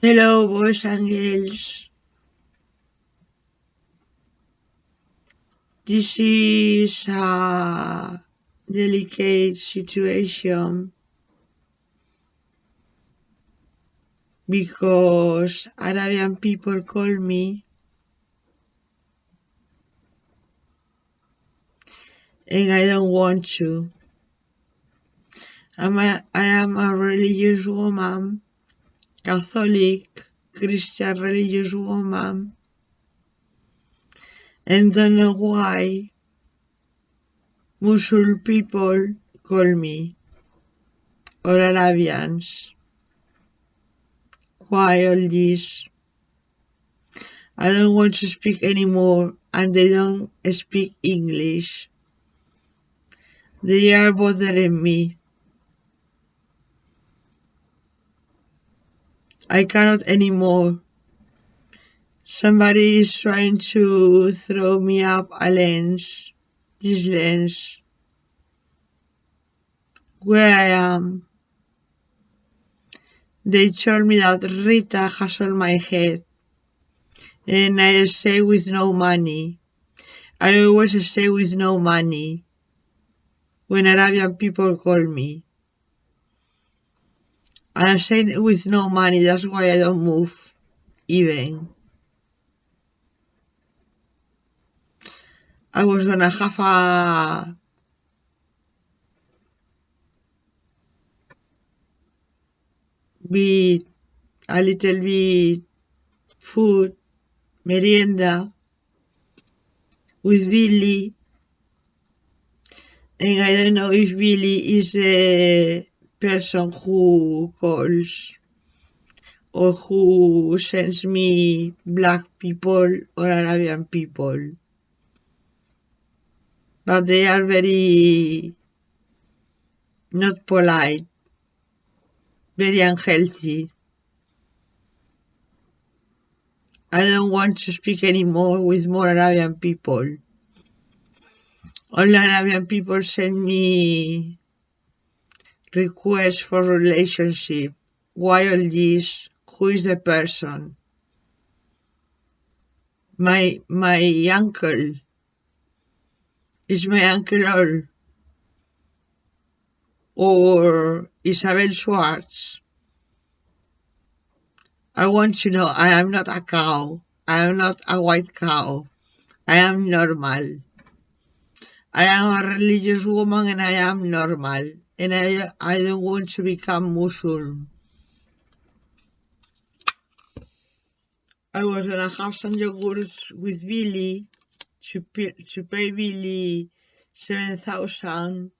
Hello, boys and girls. This is a delicate situation because Arabian people call me and I don't want to. I am a religious woman, Catholic, Christian religious woman, and don't know why Muslim people call me, or Arabians. Why all this? I don't want to speak anymore, and they don't speak English. They are bothering me. I cannot anymore. Somebody is trying to throw me up a lens. This lens. Where I am. They told me that Rita has on my head. And I stay with no money. I always stay with no money. When Arabian people call me. I'm staying with no money, that's why I don't move. Even. I was gonna have bit, a little bit food, merienda with Billy, and I don't know if Billy is the person who calls or who sends me black people or Arabian people. But they are very not polite, very unhealthy. I don't want to speak anymore with more Arabian people. All Arabian people send me requests for relationship. Why all this? Who is the person? My uncle. Is my uncle all? Or Isabel Schwartz? I want to know. I am not a cow. I am not a white cow. I am normal. I am a religious woman and I am normal. And I don't want to become Muslim. I was gonna have some yogurts with Billy to pay Billy 7,000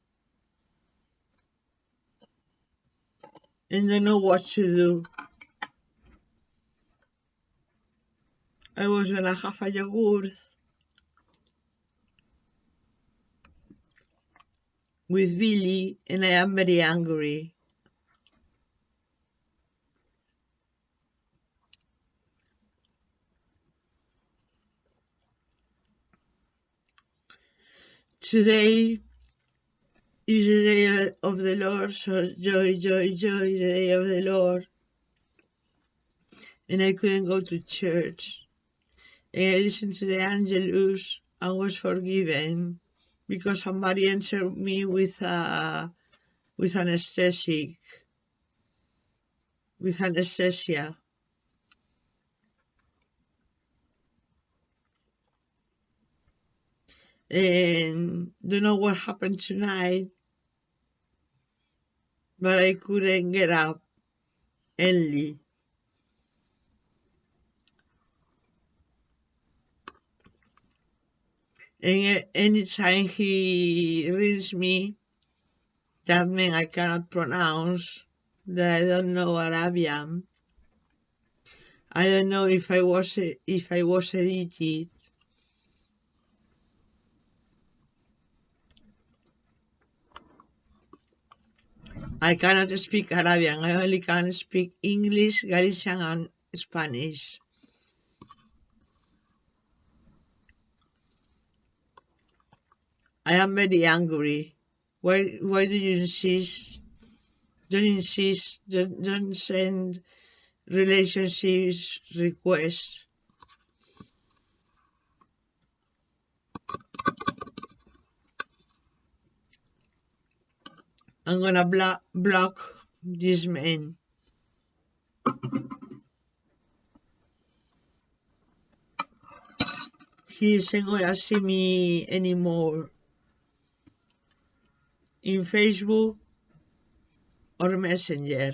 and don't know what to do. I was gonna have a yogurt with Billy and I am very angry. Today is the day of the Lord, so joy, joy, joy, the day of the Lord. And I couldn't go to church. And I listened to the Angelus and was forgiven because somebody answered me with anesthesia. And don't know what happened tonight, but I couldn't get up early. And anytime he reads me, that means I cannot pronounce, that I don't know Arabian. I don't know if I was edited. I cannot speak Arabian. I only can speak English, Galician, and Spanish. I am very angry. Why do you insist? Don't insist. Don't send relationships requests. I'm gonna block this man. He isn't gonna see me anymore in Facebook or Messenger.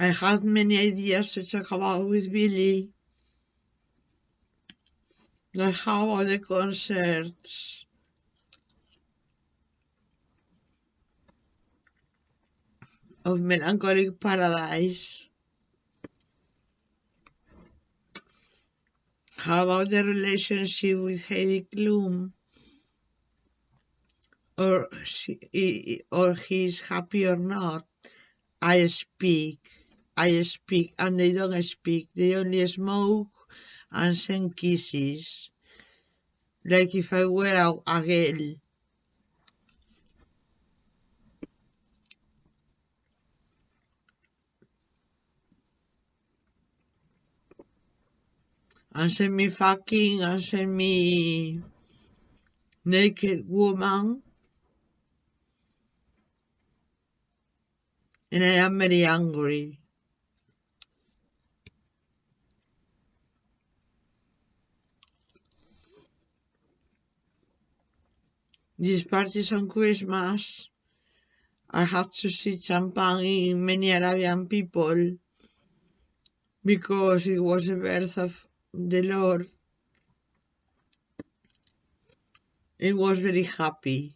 I had many ideas to talk about with Billy, like how about the concerts of Melancholic Paradise? How about the relationship with Heidi Klum? Or he's happy or not? I speak, and they don't speak. They only smoke and send kisses, like if I were a girl. And send me fucking, and send me naked woman, and I am very angry. These parties on Christmas, I had to see champagne in many Arabian people because it was the birth of the Lord. It was very happy,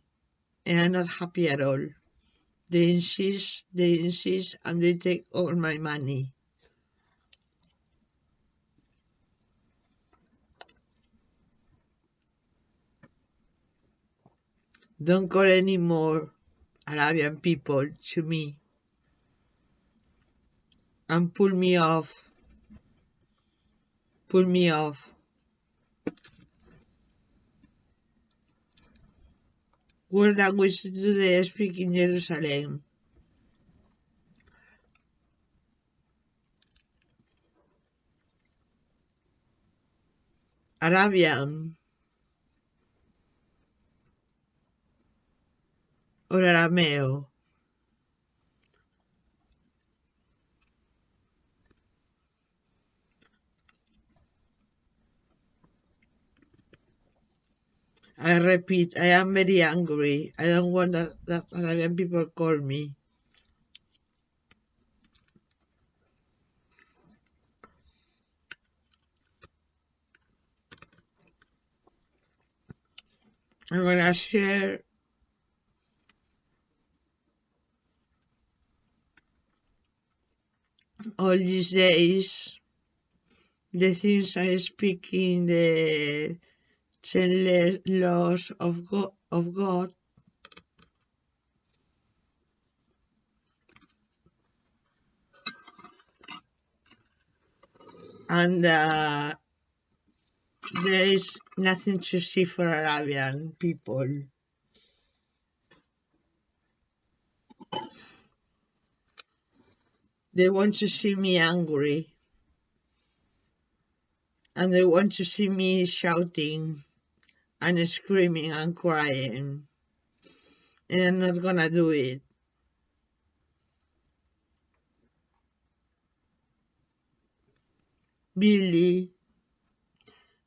and I'm not happy at all. They insist, and they take all my money. Don't call any more Arabian people to me and pull me off. Pull me off. What language do they speak in Jerusalem? Arabian or Arameo? I repeat, I am very angry. I don't want that Arabian people call me. I'm gonna share all these days the things I speak in the 10 laws of God, and there is nothing to see for Arabian people. They want to see me angry, and they want to see me shouting and screaming and crying, and I'm not gonna do it. Billy,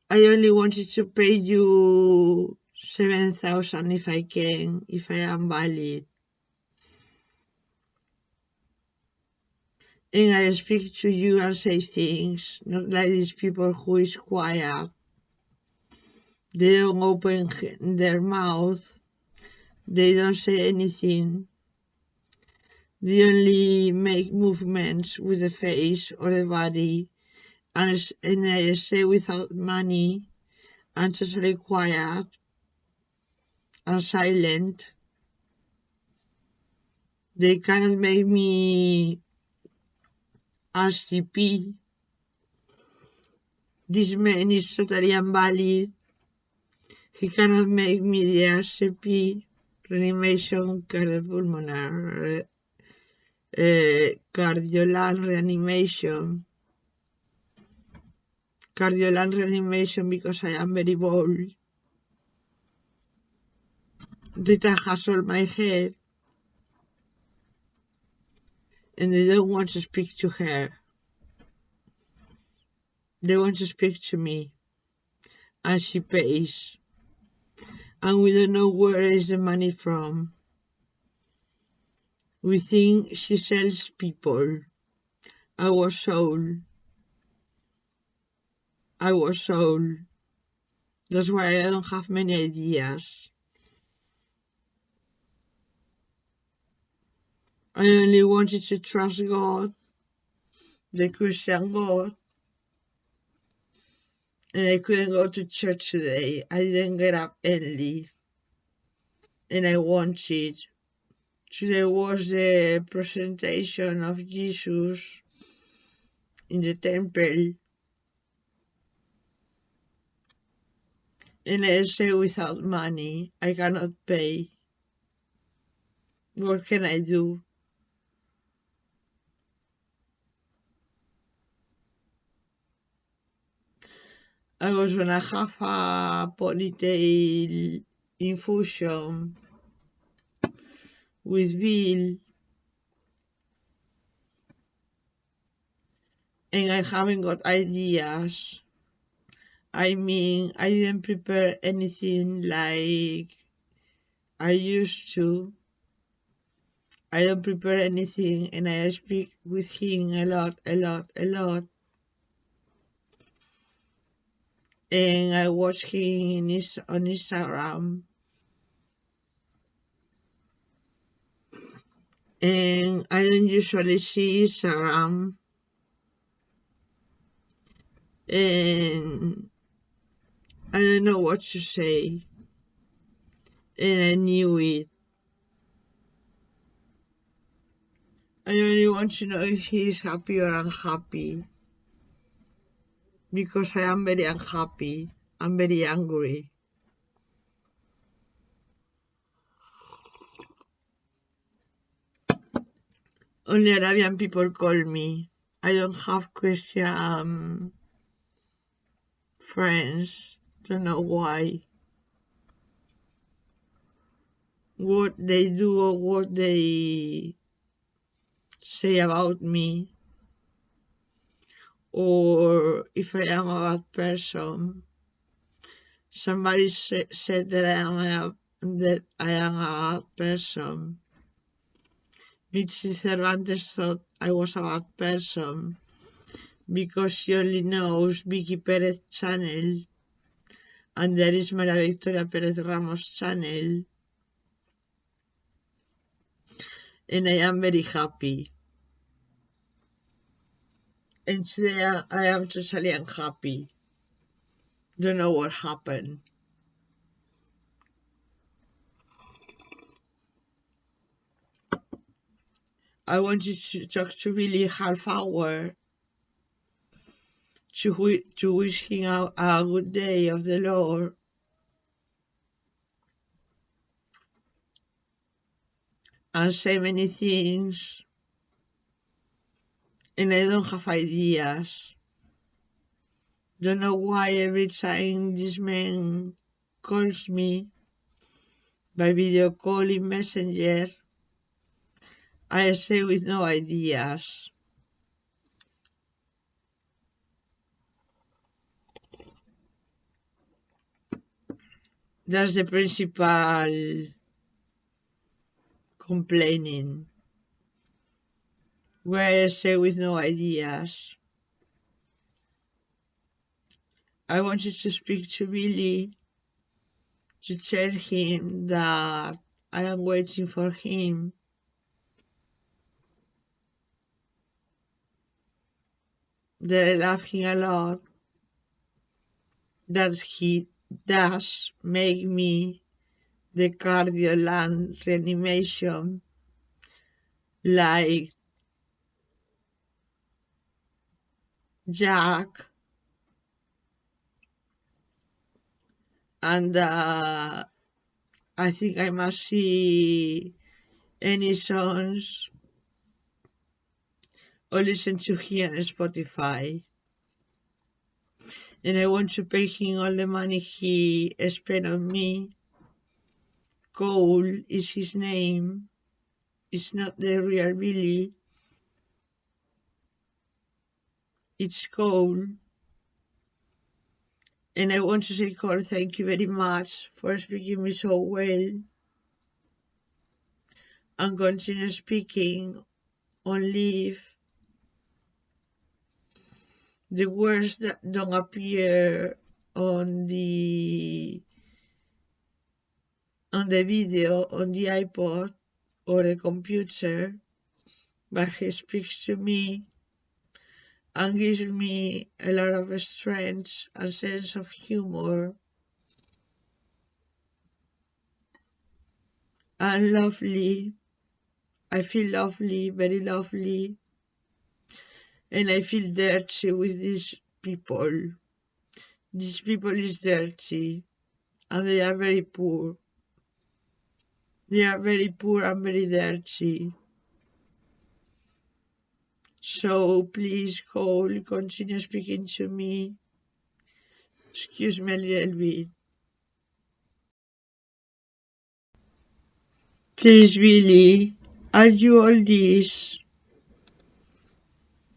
I only wanted to pay you 7,000 if I can, if I am valid. And I speak to you and say things, not like these people who is quiet. They don't open their mouth. They don't say anything. They only make movements with the face or the body. And I say without money and totally quiet and silent. They cannot make me RCP. This man is totally invalid. He cannot make me the RCP reanimation cardiopulmonary Cardiolan reanimation because I am very bold. Rita has all my head and they don't want to speak to her. They want to speak to me and she pays. And we don't know where is the money from. We think she sells people. Our soul. That's why I don't have many ideas. I only wanted to trust God, the Christian God, and I couldn't go to church today. I didn't get up early, and I wanted. Today was the presentation of Jesus in the temple, and I say without money, I cannot pay. What can I do? I was gonna have a ponytail infusion with Bill, and I haven't got ideas. I mean, I didn't prepare anything like I used to. I don't prepare anything and I speak with him a lot. And I watch him on Instagram. And I don't usually see Instagram. And I don't know what to say. And I knew it. I only want to know if he is happy or unhappy. Because I am very unhappy. I'm very angry. Only Arabian people call me. I don't have Christian friends. Don't know why. What they do or what they say about me. Or if I am a bad person. Somebody said that I am a bad person. Mitzi Cervantes thought I was a bad person because she only knows Vicky Perez channel and there is Maria Victoria Perez Ramos channel, and I am very happy. And today I am totally unhappy. Don't know what happened. I wanted to talk to Billy half hour to wish him a good day of the Lord. And say many things. And I don't have ideas. Don't know why every time this man calls me by video call in Messenger, I say with no ideas. That's the principal complaining. Where I say with no ideas. I wanted to speak to Billy to tell him that I am waiting for him. That I love him a lot. That he does make me the Cardiolan reanimation like Jack, and I think I must see any songs or listen to him on Spotify. And I want to pay him all the money he spent on me. Cole is his name. It's not the real Billy. It's Cole. And I want to say, Cole, thank you very much for speaking me so well. And continue speaking on Live. The words that don't appear on the video on the iPod or the computer, but he speaks to me and gives me a lot of strength and sense of humor and lovely. I feel lovely, very lovely, and I feel dirty with these people. These people is dirty and they are very poor. They are very poor and very dirty. So please, Cole, continue speaking to me. Excuse me a little bit. Please, Billy, are you all this?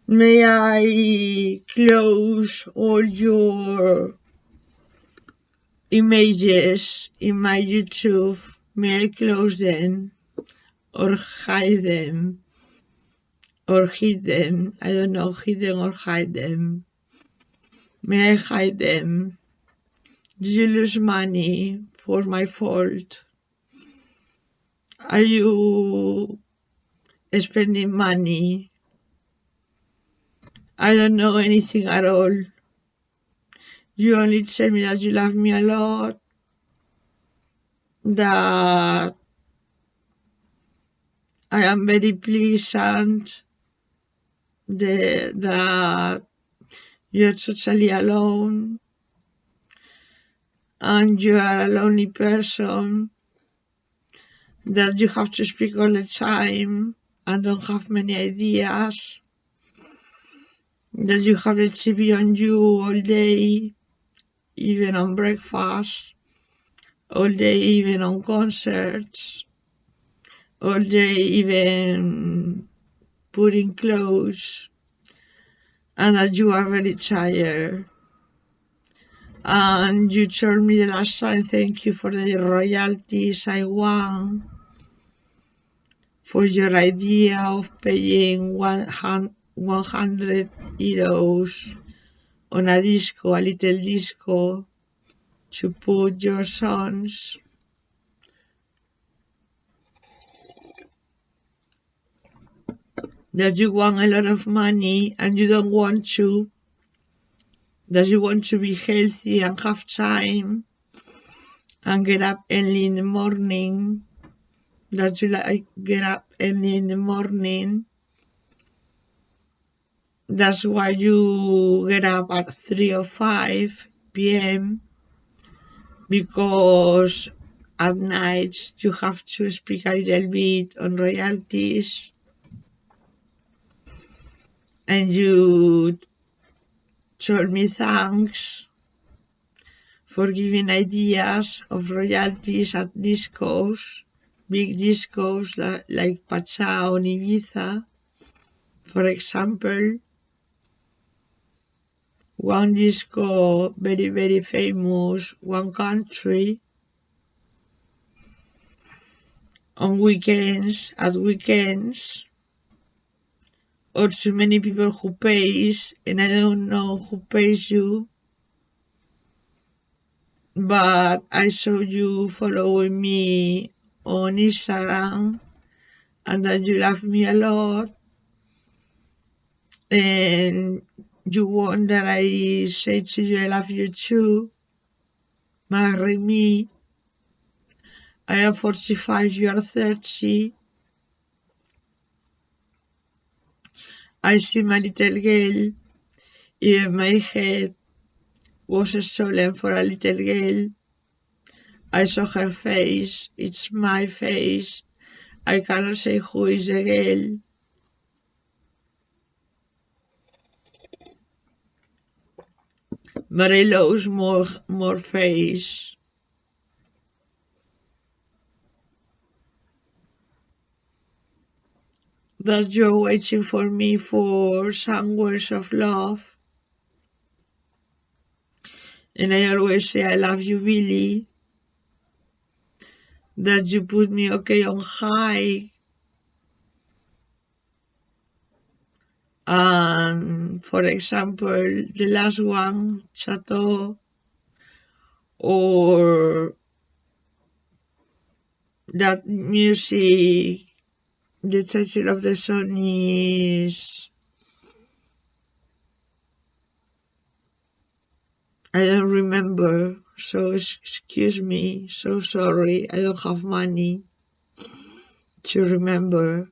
May I close all your images in my YouTube? May I close them or hide them or hide them? I don't know, hide them or hide them. May I hide them? Did you lose money for my fault? Are you spending money? I don't know anything at all. You only tell me that you love me a lot, that I am very pleasant, that you're totally alone, and you are a lonely person, that you have to speak all the time and don't have many ideas, that you have the TV on you all day, even on breakfast, all day, even on concerts, all day, even putting clothes, and that you are very tired. And you told me the last time, thank you for the royalties I won, for your idea of paying 100 euros on a disco, a little disco, to put your songs. That you want a lot of money and you don't want to. That you want to be healthy and have time and get up early in the morning. That you like get up early in the morning. That's why you get up at 3 or 5 p.m. because at night you have to speak a little bit on royalties, and you told me thanks for giving ideas of royalties at discos, big discos like Pacha on Ibiza, for example. One disco very, very famous, one country, on weekends, at weekends, or too many people who pays, and I don't know who pays you, but I saw you following me on Instagram, and that you love me a lot, and you want that I say to you I love you too, marry me. I am 45, you are 30. I see my little girl Even my head was stolen for a little girl. I saw her face. It's my face. I cannot say who is the girl. But I lost more face. That you're waiting for me for some words of love. And I always say I love you, Billy. That you put me okay on high. And for example, the last one, Chateau, or that music, the title of the song is, I don't remember, so excuse me, so sorry, I don't have money to remember.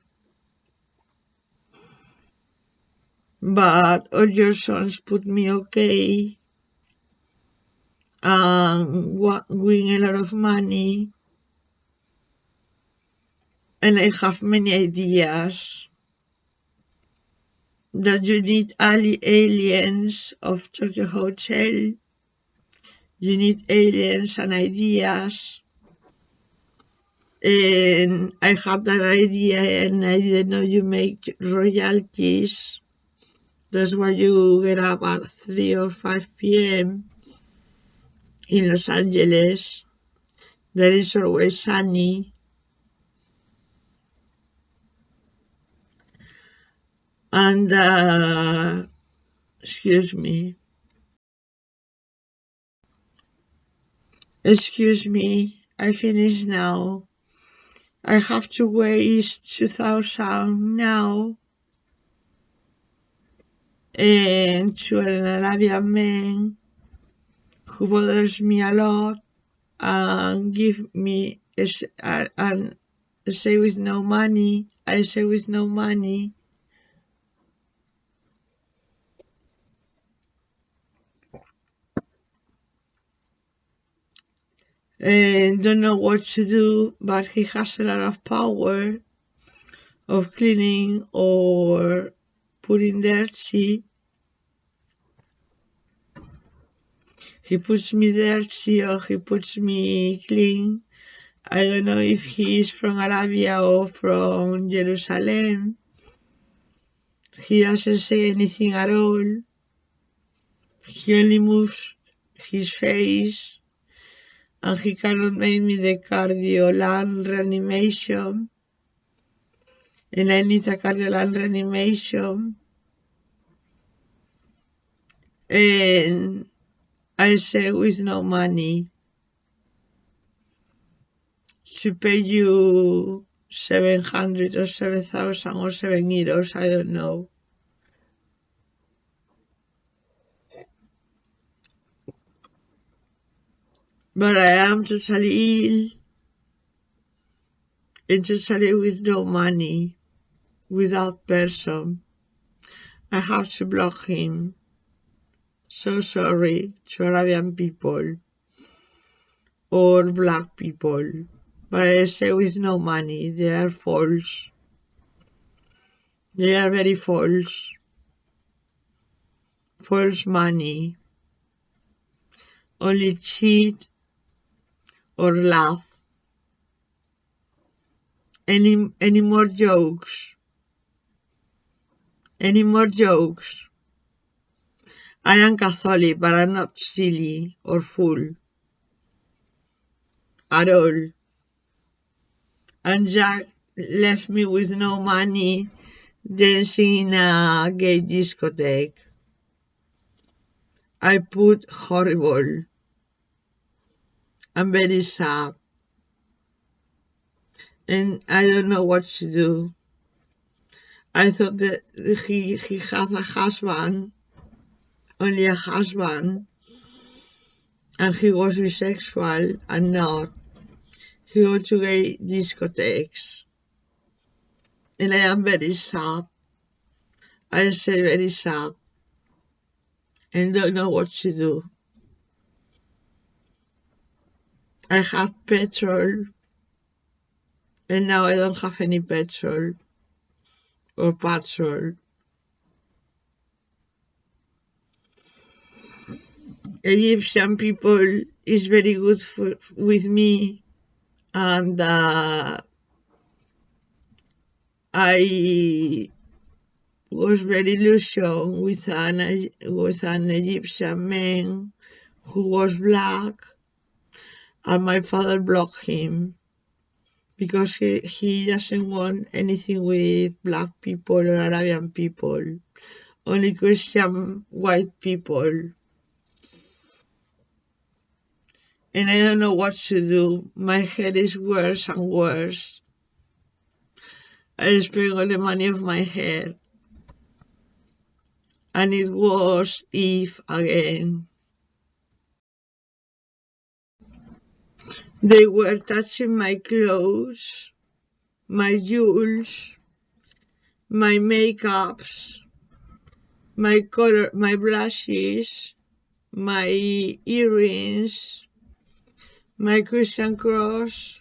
But all your songs put me okay and win a lot of money, and I have many ideas that you need aliens of Tokyo Hotel. You need aliens and ideas. And I had that idea and I didn't know you make royalties. That's why you get up at 3 or 5 p.m. in Los Angeles. There is always sunny. And, excuse me, I finish now. I have to waste 2,000 now. And to an Arabian man who bothers me a lot and give me and say with no money. I say with no money. And don't know what to do, but he has a lot of power of cleaning or putting dirty. He puts me dirty or he puts me clean. I don't know if he is from Arabia or from Jerusalem. He doesn't say anything at all. He only moves his face, and he cannot make me the cardio-land reanimation. And I need a cardio-land reanimation. And I say with no money to pay you 700 or 7,000 or 7 euros, I don't know. But I am totally ill and totally with no money, without person. I have to block him. So sorry to Arabian people or black people, but I say with no money, they are false. They are very false. False money. Only cheat or laugh. Any more jokes? Any more jokes? I am Catholic, but I'm not silly or fool. At all. And Jack left me with no money dancing in a gay discotheque. I put horrible. I'm very sad. And I don't know what to do. I thought that he had a husband, only a husband, and he was bisexual and not. He go to gay discotheques. And I am very sad. I say very sad. and don't know what to do. I have petrol, and now I don't have any petrol or patrol. Egyptian people is very good with me, and I was very illusioned with an Egyptian man who was black, and my father blocked him because he doesn't want anything with black people or Arabian people, only Christian white people. And I don't know what to do. My head is worse and worse. I spent all the money of my hair, and it was Eve again. They were touching my clothes, my jewels, my makeups, my color, my blushes, my earrings, my Christian cross,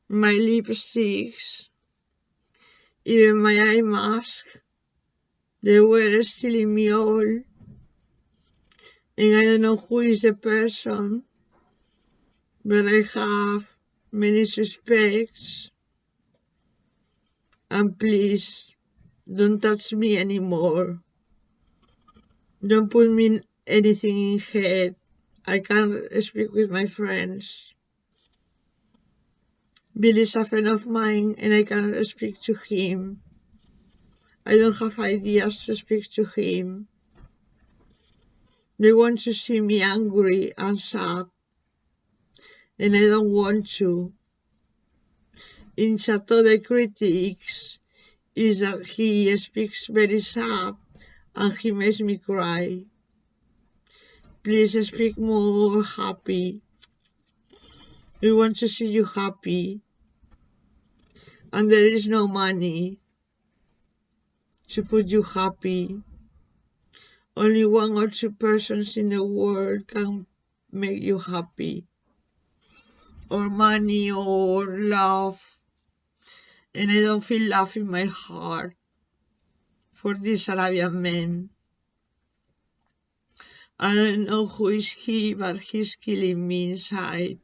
my lipsticks, even my eye mask. They were stealing me all, and I don't know who is the person, but I have many suspects, and please don't touch me anymore. Don't put me anything in head. I can't speak with my friends. Bill is a friend of mine, and I cannot speak to him. I don't have ideas to speak to him. They want to see me angry and sad, and I don't want to. In Chateau the critics is that he speaks very sad and he makes me cry. Please speak more happy. We want to see you happy, and there is no money to put you happy. Only one or two persons in the world can make you happy, or money or love, and I don't feel love in my heart for this Arabian man. I don't know who is he, but he's killing me inside.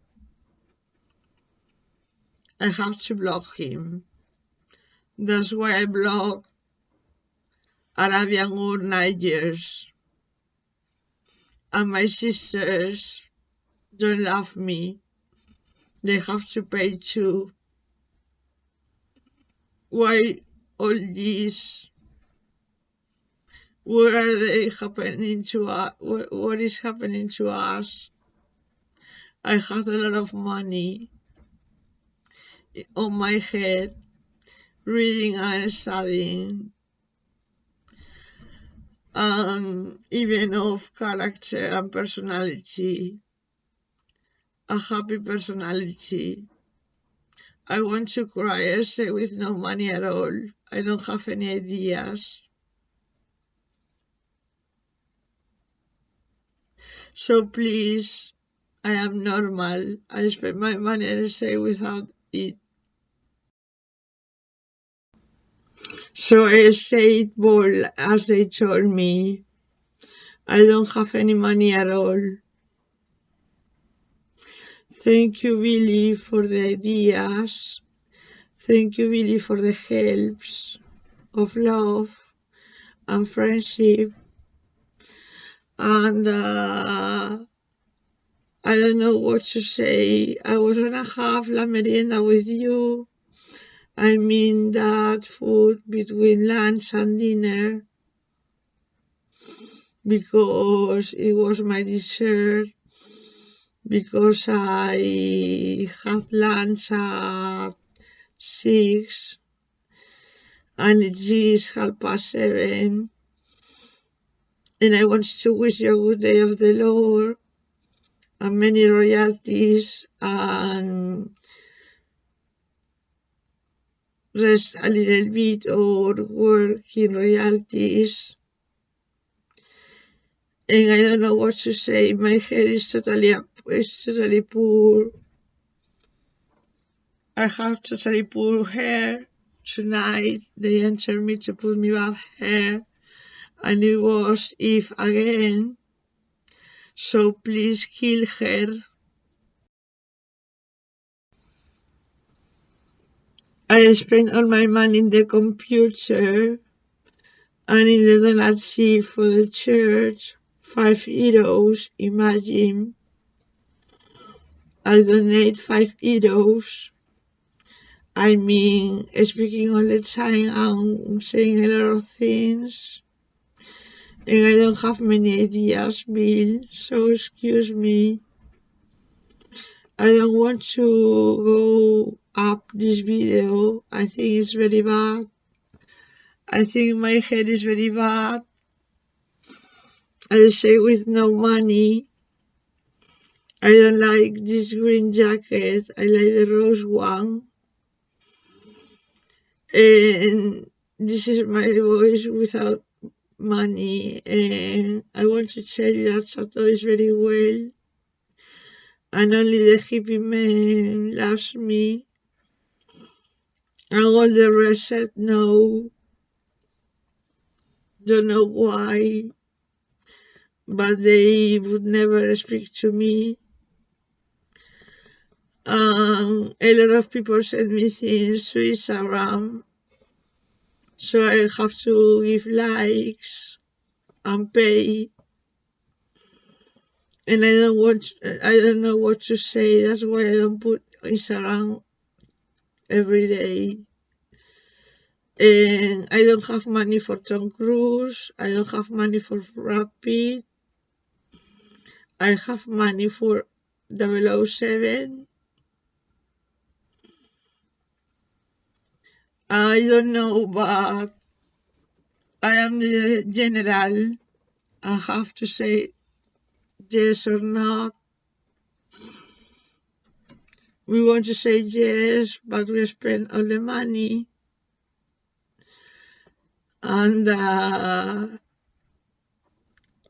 I have to block him. That's why I block Arabian organizers. And my sisters don't love me. They have to pay too. Why all this? What are they happening to us? What is happening to us? I have a lot of money on my head, reading and studying, and even of character and personality, a happy personality. I want to cry. I stay with no money at all. I don't have any ideas. So please, I am normal. I spend my money and I stay without it. So I stayed bold as they told me. I don't have any money at all. Thank you, Billy, for the ideas. Thank you, Billy, for the helps of love and friendship. And I don't know what to say. I was gonna have la merienda with you. I mean that food between lunch and dinner, because it was my dessert, because I had lunch at 6 and it is 7:30, and I want to wish you a good day of the Lord and many royalties, and rest a little bit or work in royalties. and I don't know what to say. My hair is totally poor. I have totally poor hair. Tonight they entered me to put me bad hair, and it was Eve again. So please kill her. I spent all my money in the computer and in the donation for the church, €5. Imagine, I donate €5. I mean, speaking all the time and saying a lot of things, and I don't have many ideas, Bill, so excuse me. I don't want to go up this video. I think it's very bad. I think my head is very bad. I say with no money. I don't like this green jacket. I like the rose one. And this is my voice without money. And I want to tell you that Sato is very well. And only the hippie man loves me. And all the rest said no. Don't know why. But they would never speak to me. A lot of people send me things to Instagram, so I have to give likes and pay. And I don't know what to say. That's why I don't put Instagram every day. And I don't have money for Tom Cruise. I don't have money for Brad Pitt. I have money for 007. I don't know, but I am the general. I have to say yes or not. We want to say yes, but we spend all the money. And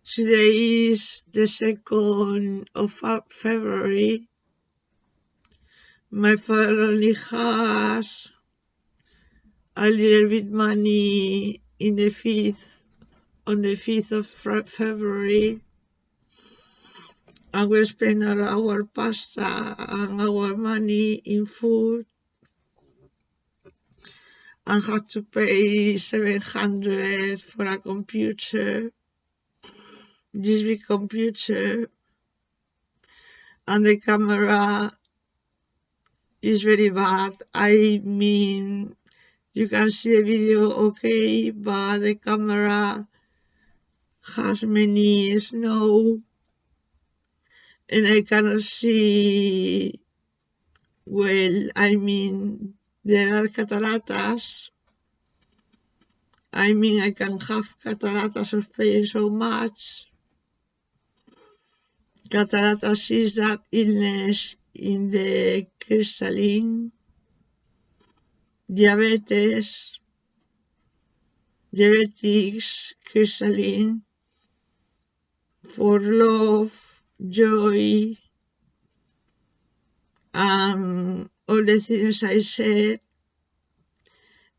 today is the 2nd of February. My father only has a little bit money on the 5th of February. And we spend all our pasta and our money in food. And had to pay $700 for a computer. This big computer, and the camera is very bad. I mean, you can see the video okay, but the camera has many snow, and I cannot see well. I mean, there are cataratas. I mean, I can have cataratas of paying so much. Cataratas is that illness in the crystalline. Diabetics, crystalline, for love, joy, all the things I said,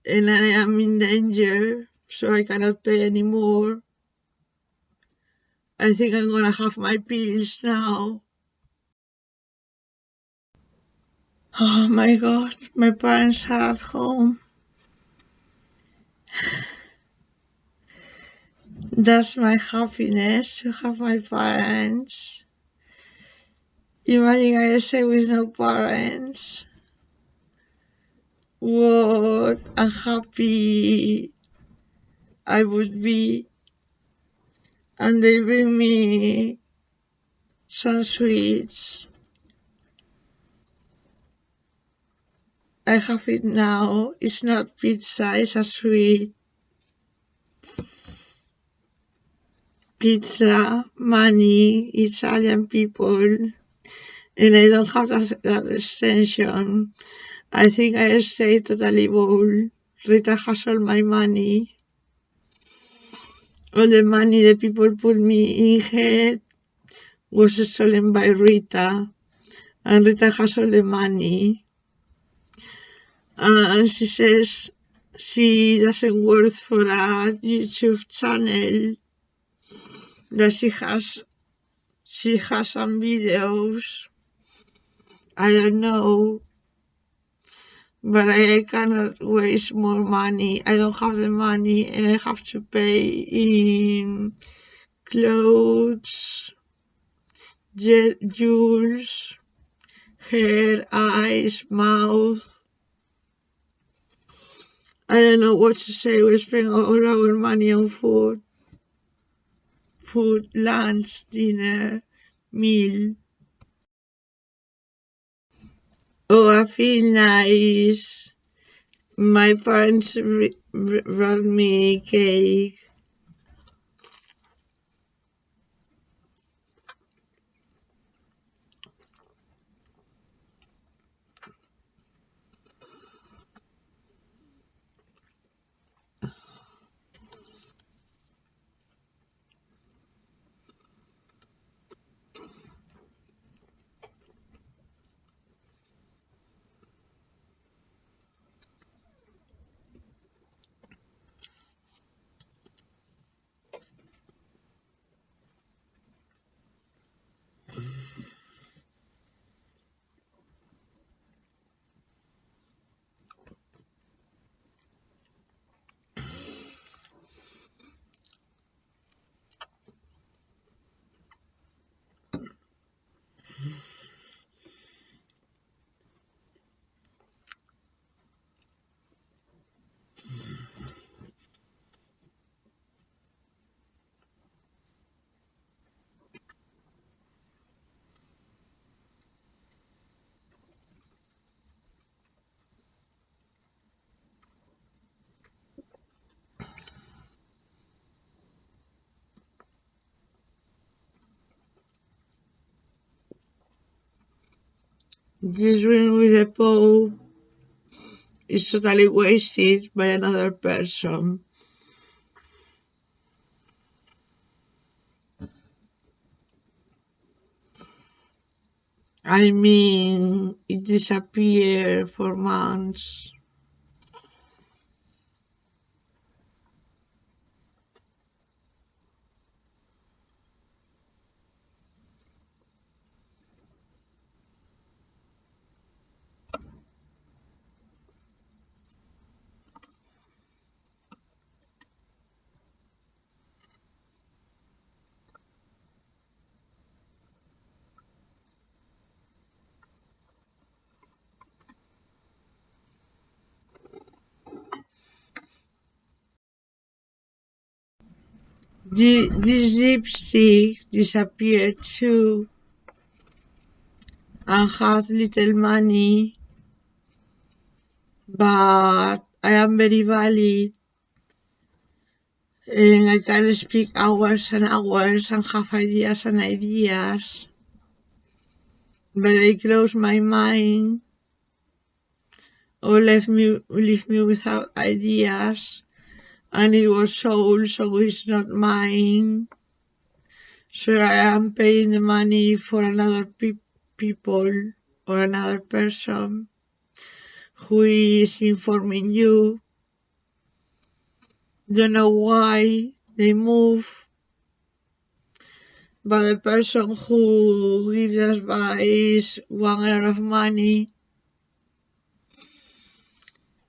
and I am in danger, so I cannot pay anymore. I think I'm gonna have my pills now. Oh my God, my parents are at home. That's my happiness, to have my parents. Imagine I stay with no parents. What unhappy I would be. And they bring me some sweets. I have it now. It's not pizza, it's a sweet. Pizza, money, Italian people, and I don't have that extension. I think I stay totally bold. Rita has all my money. All the money that people put me in head was stolen by Rita, and Rita has all the money. And she says she doesn't work for a YouTube channel, that she has some videos. I don't know, but I cannot waste more money. I don't have the money, and I have to pay in clothes, jewels, hair, eyes, mouth. I don't know what to say. We spend all our money on food, lunch, dinner, meal. Oh, I feel nice. My parents brought me cake. This ring with a bow is totally wasted by another person. I mean, it disappeared for months. This lipstick disappeared too, and had little money, but I am very valid, and I can speak hours and hours and have ideas and ideas, but I close my mind or leave me without ideas, and it was sold, so it's not mine. So I am paying the money for another people or another person who is informing you. Don't know why they move, but the person who gives us advice want a lot of money,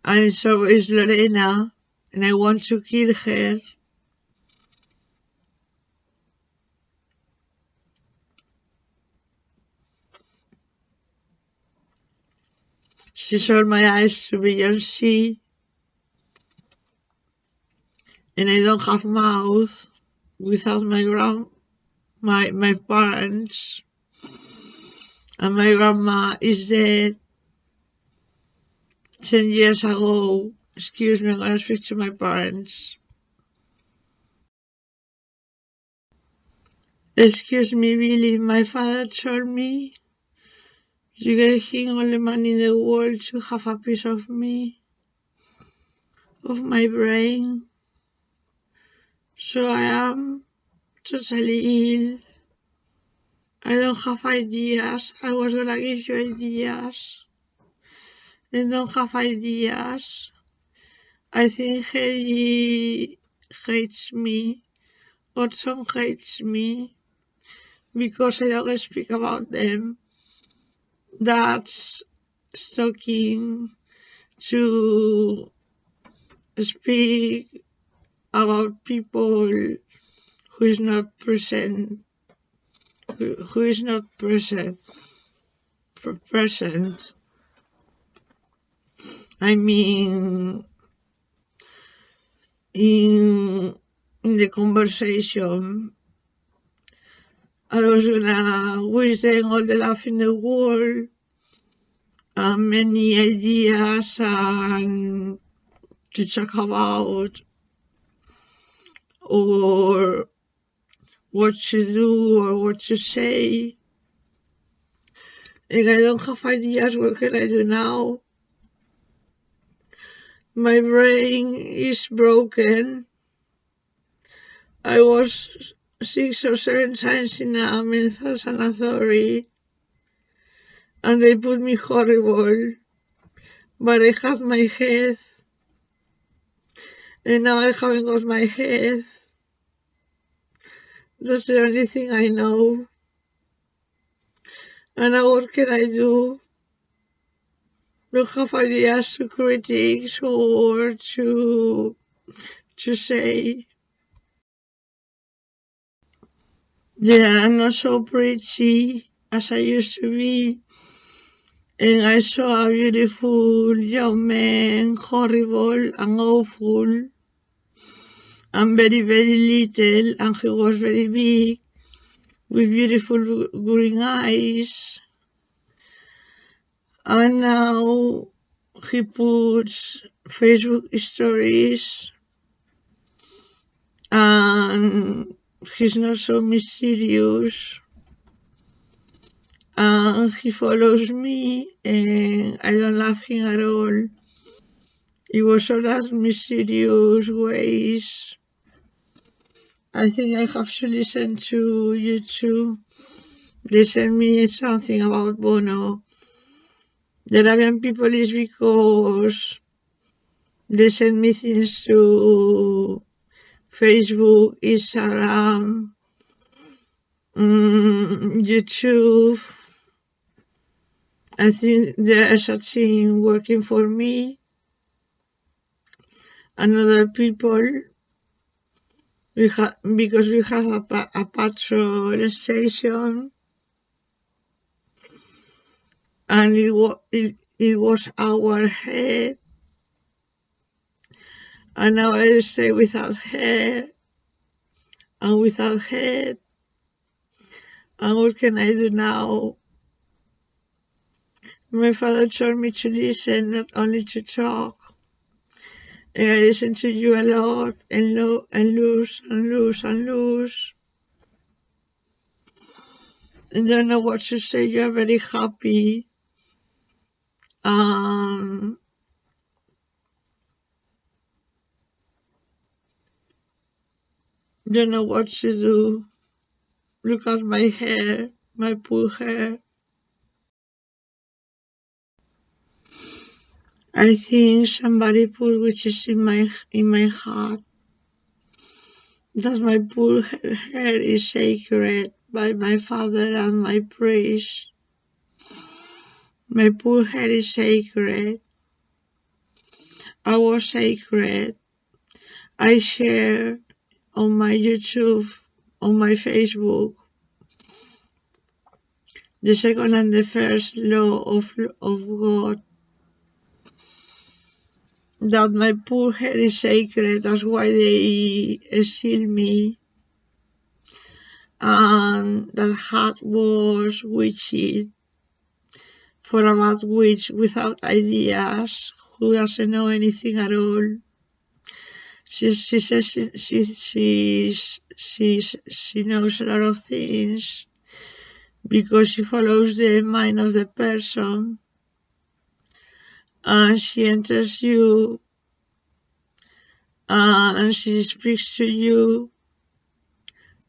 and so is Lorena, and I want to kill her. She sold my eyes to Beyonce, and I don't have mouth without my parents, and my grandma is dead 10 years ago. Excuse me, I'm gonna speak to my parents. Excuse me, Billy, my father told me you gave him all the money in the world to have a piece of me, of my brain. So I am totally ill. I don't have ideas. I was gonna give you ideas. I don't have ideas. I think he hates me. Watson hates me because I don't speak about them. That's talking to speak about people who is not present, who is not present. I mean, in the conversation, I was gonna wish them all the love in the world, and many ideas and to talk about, or what to do or what to say. And I don't have ideas. What can I do now? My brain is broken. I was 6 or 7 times in a mental sanatory and they put me horrible, but I had my head and now I haven't got my head. That's the only thing I know. And now what can I do? Don't have ideas to critics or to say. Yeah, I'm not so pretty as I used to be. And I saw a beautiful young man, horrible and awful, and very, very little, and he was very big, with beautiful green eyes. And now he puts Facebook stories, and he's not so mysterious. And he follows me, and I don't love him at all. It was all that mysterious ways. I think I have to listen to YouTube. They send me something about Bono. The Arabian people is because they send me things to Facebook, Instagram, YouTube. I think there's a thing working for me and other people. Because we have a patrol station, and it was our head, and now I stay without head, and without head, and what can I do now? My father told me to listen, not only to talk, and I listen to you a lot, and lose, and don't know what to say. You're very happy, don't know what to do. Look at my hair, my poor hair. I think somebody put witches in my heart. That my poor hair is sacred by my father and my priest. My poor hair is sacred. I was sacred. I share on my YouTube, on my Facebook, the second and the first law of God. That my poor hair is sacred, that's why they seal me. And that hat was witchy for a bad witch without ideas, who doesn't know anything at all. She says she knows a lot of things because she follows the mind of the person, and she enters you and she speaks to you.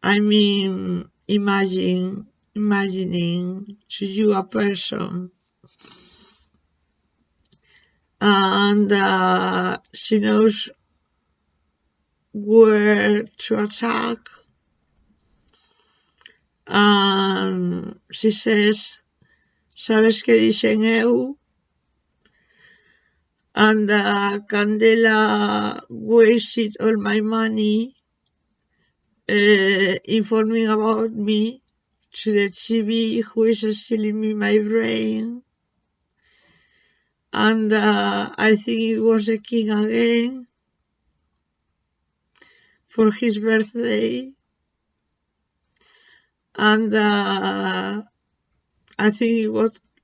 I mean, imagining to you a person, and she knows where to attack, and she says, ¿sabes qué dicen eu? And Candela wasted all my money informing about me to the TV, who is stealing me my brain. And I think it was the king again for his birthday. And I think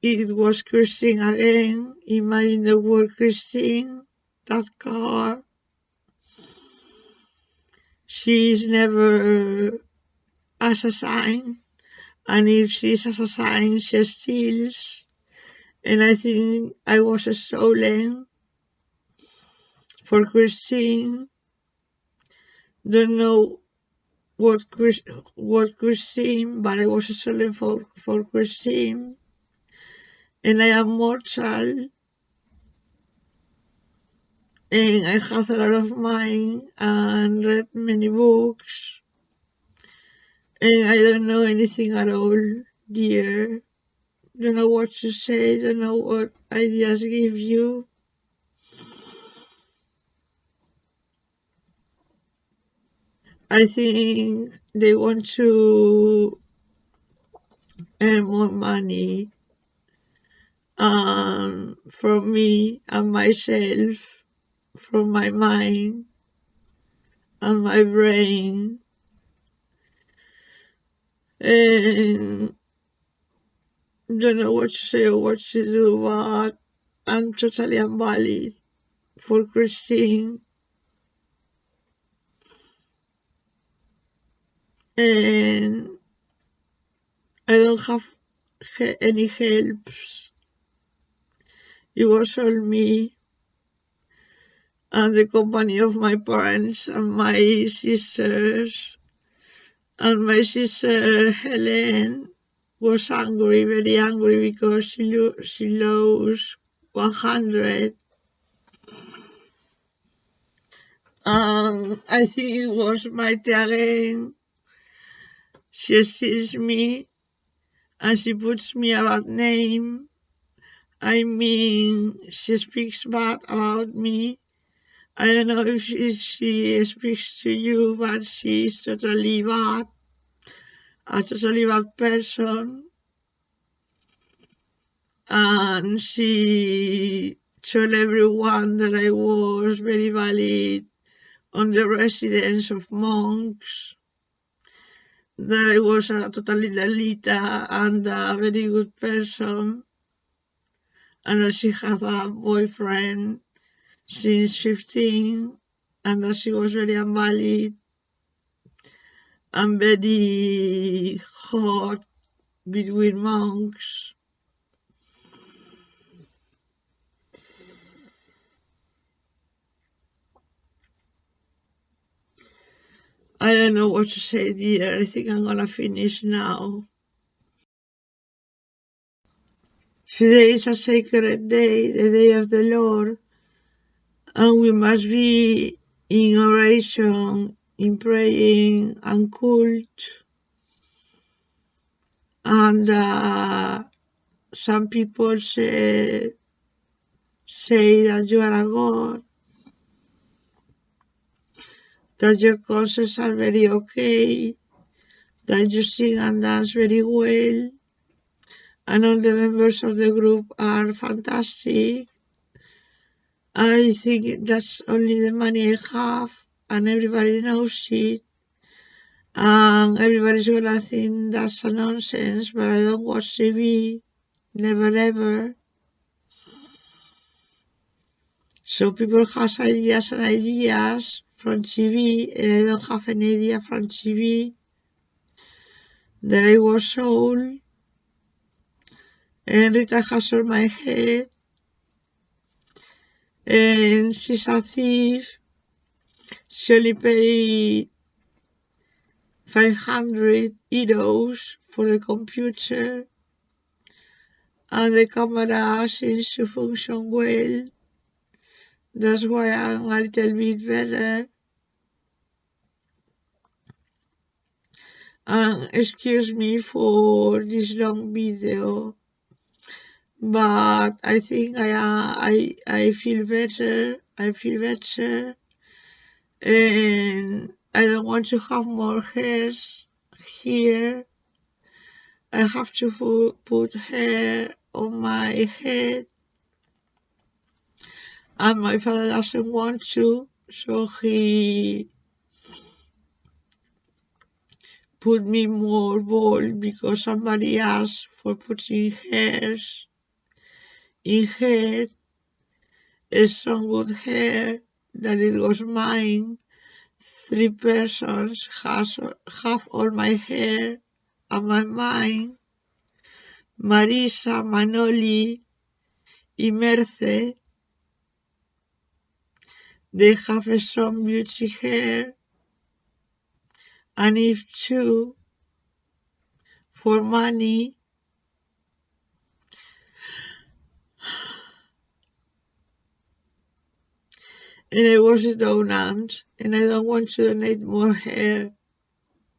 it was Christine again. Imagine the word Christine, that car. She's never assassin, and if she's assassin, she steals. And I think I was stolen for Christine. Don't know what Christine, but I was stolen for Christine. And I am mortal. And I have a lot of mind and read many books. And I don't know anything at all, dear. Don't know what to say, don't know what ideas give you. I think they want to earn more money from me and myself, from my mind and my brain. And don't know what to say or what to do, but I'm totally invalid for Christine. And I don't have any helps. It was all me and the company of my parents and my sisters. And my sister Helen was angry, very angry, because she lost 100. I think it was Maite again. She steals me and she puts me a bad name. I mean, she speaks bad about me. I don't know if she speaks to you, but she's totally bad. A totally bad person. And she told everyone that I was very valid on the residence of monks, that I was a totally Lalita and a very good person, and that she had a boyfriend since 15, and that she was very invalid and very hot between monks. I don't know what to say, dear. I think I'm gonna finish now. Today is a sacred day, the day of the Lord, and we must be in oration, in praying and cult. And some people say that you are a god, that your concerts are very okay, that you sing and dance very well, and all the members of the group are fantastic. I think that's only the money I have, and everybody knows it. And everybody's gonna think that's a nonsense, but I don't watch TV, never ever. So people have ideas and ideas from TV, and I don't have any idea from TV. That I was sold, and Rita has on my head, and she's a thief, She only paid 500 euros for the computer, and the camera seems to function well. That's why I'm a little bit better. Excuse me for this long video, but I think I feel better. I feel better, and I don't want to have more hairs here. I have to put hair on my head, and my father doesn't want to, so he put me more bald because somebody asked for putting hairs in head. It's some good hair that it was mine. 3 persons have all my hair and my mine. Marisa, Manoli, and Merce. They have some beauty hair, and if too, for money. And I was a donut, and I don't want to donate more hair.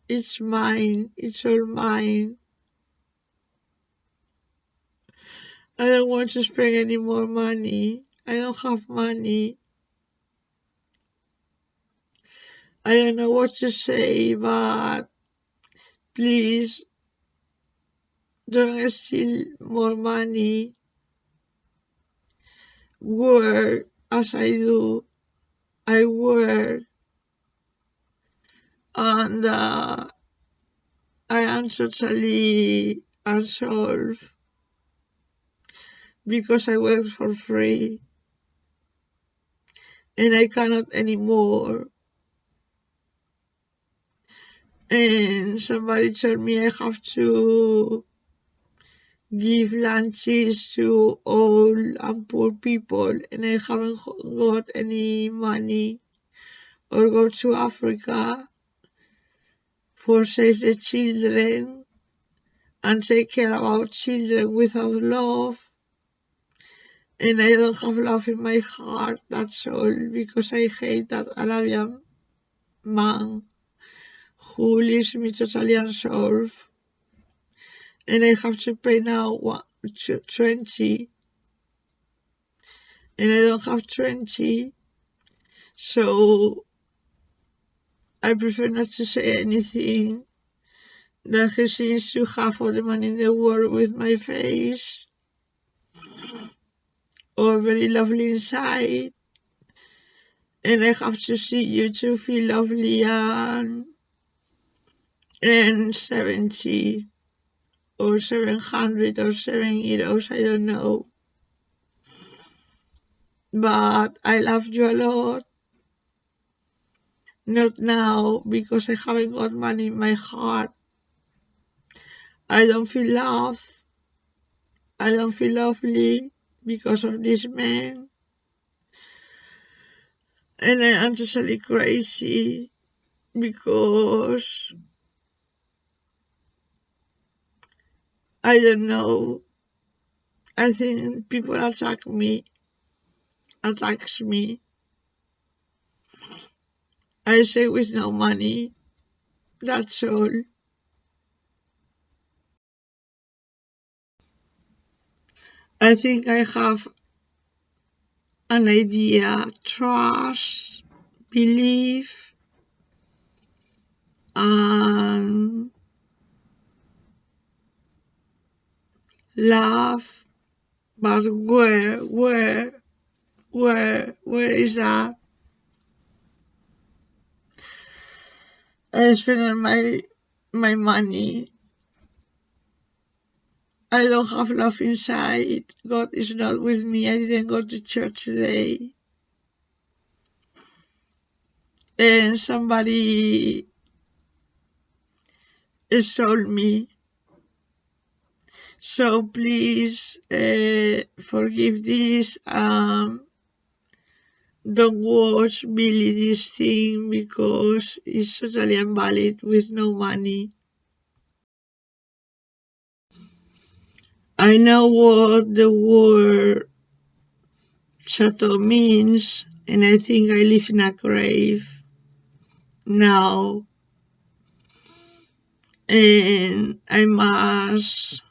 It's mine, it's all mine. I don't want to spend any more money. I don't have money. I don't know what to say, but please don't steal more money. Work as I do. I work, and I am totally unsolved because I work for free, and I cannot anymore. And somebody told me I have to give lunches to all and poor people, and I haven't got any money, or go to Africa for Save the Children and take care about children without love. And I don't have love in my heart, that's all, because I hate that Arabian man who leaves me totally unsolved. And I have to pay now 20, and I don't have 20, so I prefer not to say anything. That he seems to have all the money in the world with my face, or very lovely inside, and I have to see you to feel lovely and 70 or 700 or 7 euros, I don't know. But I love you a lot. Not now, because I haven't got money in my heart. I don't feel love. I don't feel lovely because of this man. And I am totally crazy because I don't know. I think people attacks me. I say with no money. That's all. I think I have an idea, trust, belief, and love. But where is that? I spend my money. I don't have love inside. God is not with me. I didn't go to church today. And somebody sold me. So please forgive this. don't watch Billy this thing because it's totally invalid with no money. I know what the word chateau means, and I think I live in a grave now, and I must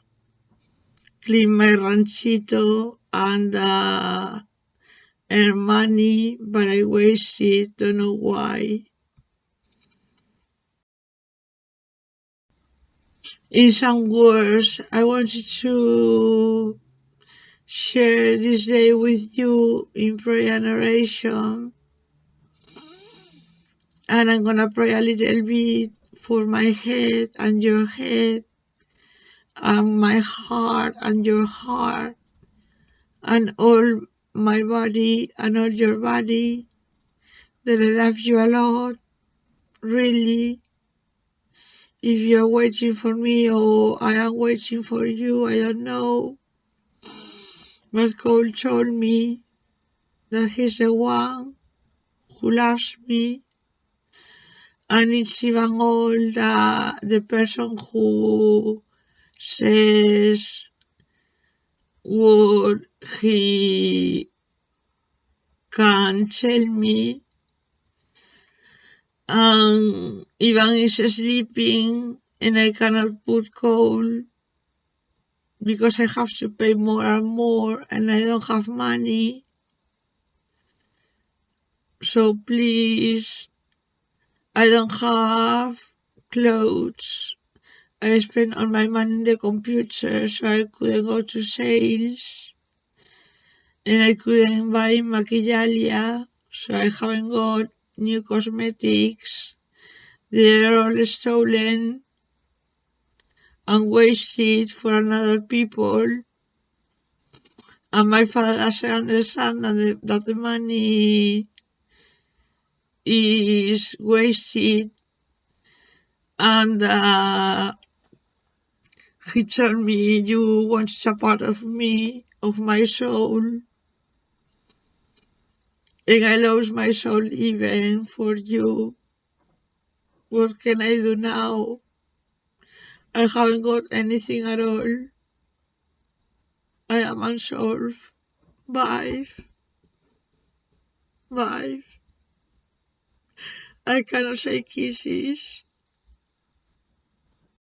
clean my ranchito and earn money, but I waste it, don't know why. In some words, I wanted to share this day with you in prayer and oration, and I'm gonna pray a little bit for my head and your head, and my heart and your heart, and all my body and all your body, that I love you a lot, really. If you're waiting for me or I am waiting for you, I don't know. But God told me that He's the one who loves me, and it's even all the person who says what he can tell me, and even is sleeping and I cannot put coal because I have to pay more and more and I don't have money. So please, I don't have clothes. I spent all my money in the computer, so I couldn't go to sales, and I couldn't buy maquillalia, so I haven't got new cosmetics. They're all stolen and wasted for another people, and my father doesn't understand that the money is wasted, and he told me, you want a part of me, of my soul, and I lost my soul even for you. What can I do now? I haven't got anything at all. I am unsolved. Bye. Bye. I cannot say kisses.